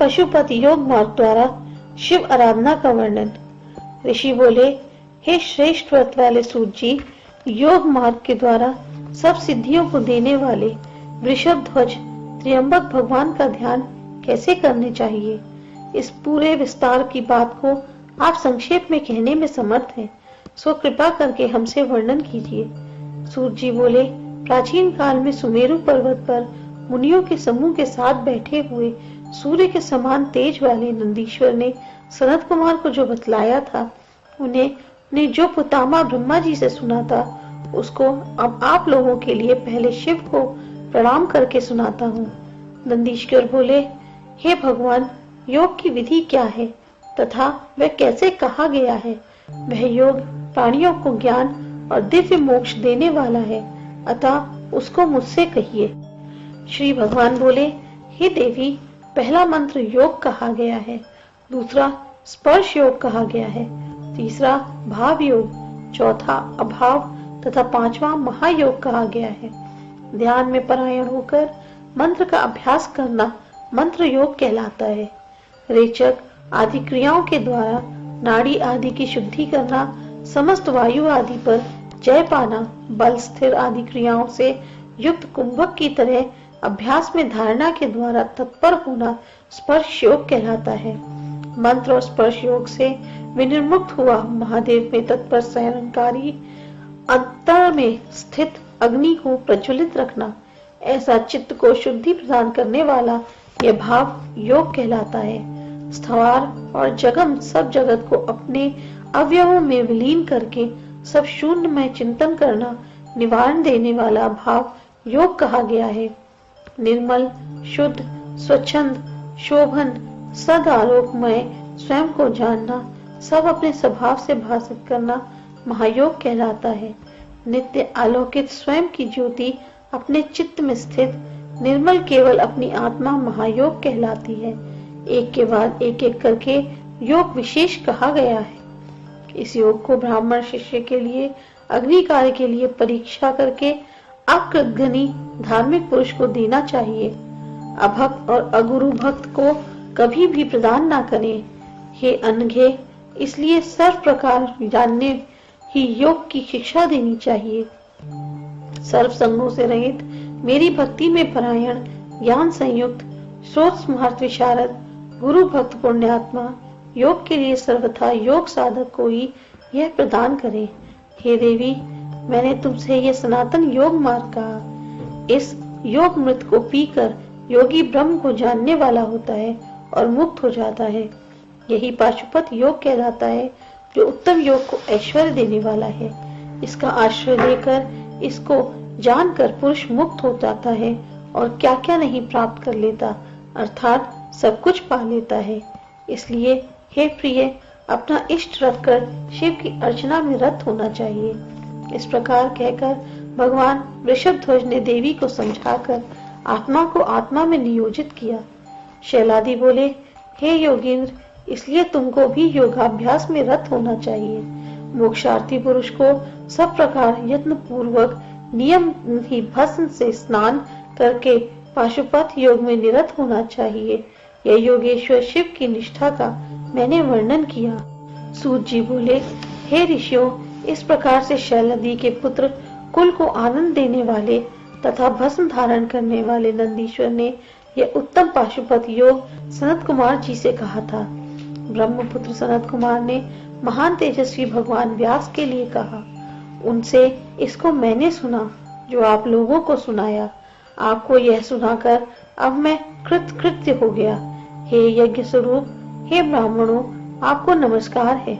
पशुपत योग मार्ग द्वारा शिव आराधना का वर्णन। ऋषि बोले, हे श्रेष्ठ व्रत वाले सूत जी, योग मार्ग के द्वारा सब सिद्धियों को देने वाले वृषभ ध्वज त्र्यंबक भगवान का ध्यान कैसे करने चाहिए, इस पूरे विस्तार की बात को आप संक्षेप में कहने में समर्थ हैं, सो कृपा करके हमसे वर्णन कीजिए। सूत जी बोले, प्राचीन काल में सुमेरु पर्वत पर मुनियों के समूह के साथ बैठे हुए सूर्य के समान तेज वाले नंदीश्वर ने सनत कुमार को जो बतलाया था, उन्हें जो पितामह ब्रह्मा जी से सुना था, उसको अब आप लोगों के लिए पहले शिव को प्रणाम करके सुनाता हूँ। नंदीश्वर बोले, हे भगवान, योग की विधि क्या है तथा वह कैसे कहा गया है? वह योग प्राणियों को ज्ञान और दिव्य मोक्ष देने वाला है, अतः उसको मुझसे कहिए। श्री भगवान बोले, हे देवी, पहला मंत्र योग कहा गया है, दूसरा स्पर्श योग कहा गया है, तीसरा भाव योग, चौथा अभाव तथा पांचवा महायोग कहा गया है। ध्यान में परायण होकर मंत्र का अभ्यास करना मंत्र योग कहलाता है। रेचक आदि क्रियाओं के द्वारा नाड़ी आदि की शुद्धि करना, समस्त वायु आदि पर जय पाना, बल स्थिर आदि क्रियाओं से युक्त कुंभक की तरह अभ्यास में धारणा के द्वारा तत्पर होना स्पर्श योग कहलाता है। मंत्र और स्पर्श योग से विनिर्मुक्त हुआ महादेव में तत्पर शयनकारी अंतर में स्थित अग्नि को प्रज्वलित रखना, ऐसा चित्त को शुद्धि प्रदान करने वाला यह भाव योग कहलाता है। स्थवार और जगम सब जगत को अपने अवयवों में विलीन करके सब शून्य में चिंतन करना निवारण देने वाला भाव योग कहा गया है। निर्मल, शुद्ध, स्वच्छंद, शोभन, सद आलोकमय स्वयं को जानना, सब अपने स्वभाव से भाषित करना महायोग कहलाता है। नित्य आलोकित स्वयं की ज्योति अपने चित्त में स्थित निर्मल केवल अपनी आत्मा महायोग कहलाती है। एक के बाद एक करके योग विशेष कहा गया है। इस योग को ब्राह्मण शिष्य के लिए, अग्नि कार्य के लिए परीक्षा करके अकृतघ्नी धार्मिक पुरुष को देना चाहिए। अभक्त और अगुरु भक्त को कभी भी प्रदान ना करें। हे अनघे, इसलिए सर्व प्रकार जानने ही योग की शिक्षा देनी चाहिए। सर्व संगों से रहित, मेरी भक्ति में परायण, ज्ञान संयुक्त, स्रोत स्मार्त विशारद, गुरु भक्त पुण्यात्मा योग के लिए सर्वथा योग साधक को ही यह प्रदान करे। हे देवी, मैंने तुमसे यह सनातन योग मार्ग कहा। इस योग मृत को पीकर योगी ब्रह्म को जानने वाला होता है और मुक्त हो जाता है। यही पाशुपत योग कहलाता है, जो उत्तम योग को ऐश्वर्य देने वाला है। इसका आश्रय लेकर इसको जानकर पुरुष मुक्त हो जाता है और क्या क्या नहीं प्राप्त कर लेता, अर्थात सब कुछ पा लेता है। इसलिए हे प्रिय, अपना इष्ट रखकर शिव की अर्चना में रत होना चाहिए। इस प्रकार कहकर भगवान वृषभध्वज ने देवी को समझाकर आत्मा को आत्मा में नियोजित किया। शैलादि बोले, हे योगींद्र, इसलिए तुमको भी योगाभ्यास में रत होना चाहिए। मोक्षार्थी पुरुष को सब प्रकार यत्न पूर्वक नियम ही भस्म से स्नान करके पाशुपत योग में निरत होना चाहिए। यह योगेश्वर शिव की निष्ठा का मैंने वर्णन किया। सूत जी बोले, हे ऋषियों, इस प्रकार से शैलादि के पुत्र कुल को आनंद देने वाले तथा भस्म धारण करने वाले नंदीश्वर ने यह उत्तम पाशुपत योग सनत कुमार जी से कहा था। ब्रह्मपुत्र सनत कुमार ने महान तेजस्वी भगवान व्यास के लिए कहा। उनसे इसको मैंने सुना, जो आप लोगों को सुनाया। आपको यह सुनाकर अब मैं कृतकृत्य हो गया। हे यज्ञ स्वरूप, हे ब्राह्मणों, आपको नमस्कार है।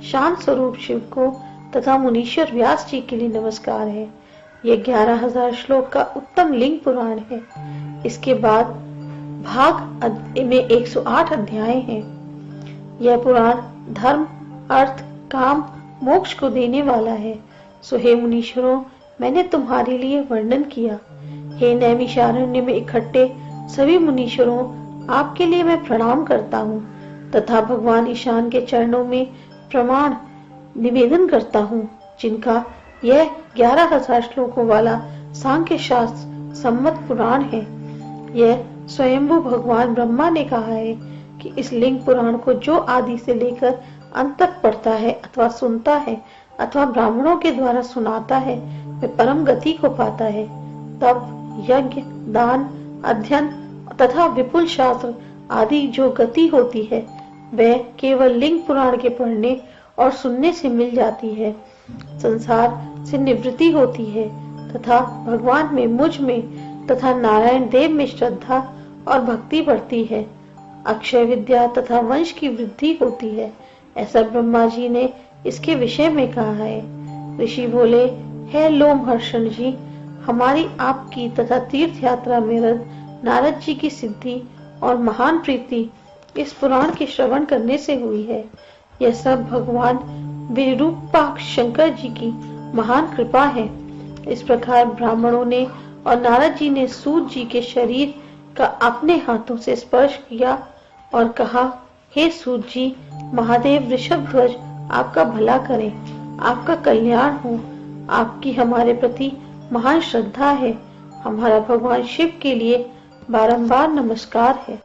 शांत स्वरूप शिव को तथा मुनीश्वर व्यास जी के लिए नमस्कार है। यह 11,000 श्लोक का उत्तम लिंग पुराण है। इसके बाद भाग में 108 अध्याय हैं। यह पुराण धर्म, अर्थ, काम, मोक्ष को देने वाला है। सो हे मुनीश्वरों, मैंने तुम्हारे लिए वर्णन किया। हे नैमिषारण्य में इकट्ठे सभी मुनीश्वरों, आपके लिए मैं प्रणाम करता हूँ तथा भगवान ईशान के चरणों में प्रमाण निवेदन करता हूँ, जिनका यह 11,000 श्लोकों वाला सांख्य शास्त्र सम्मत पुराण है। यह स्वयंभू भगवान ब्रह्मा ने कहा है कि इस लिंग पुराण को जो आदि से लेकर अंत तक पढ़ता है अथवा सुनता है अथवा ब्राह्मणों के द्वारा सुनाता है, वह परम गति को पाता है। तब यज्ञ, दान, अध्ययन तथा विपुल शास्त्र आदि जो गति होती है, वह केवल लिंग पुराण के पढ़ने और सुनने से मिल जाती है। संसार से निवृत्ति होती है तथा भगवान में, मुझ में तथा नारायण देव में श्रद्धा और भक्ति बढ़ती है। अक्षय विद्या तथा वंश की वृद्धि होती है, ऐसा ब्रह्मा जी ने इसके विषय में कहा है। ऋषि बोले, हे लोमहर्षण जी, हमारी आपकी तथा तीर्थ यात्रा में रत नारद जी की सिद्धि और महान प्रीति इस पुराण के श्रवण करने से हुई है। यह सब भगवान विरूपाक्ष शंकर जी की महान कृपा है। इस प्रकार ब्राह्मणों ने और नारद जी ने सूत जी के शरीर का अपने हाथों से स्पर्श किया और कहा, हे सूत जी, महादेव ऋषभ ध्वज आपका भला करें, आपका कल्याण हो। आपकी हमारे प्रति महान श्रद्धा है। हमारा भगवान शिव के लिए बारंबार नमस्कार है।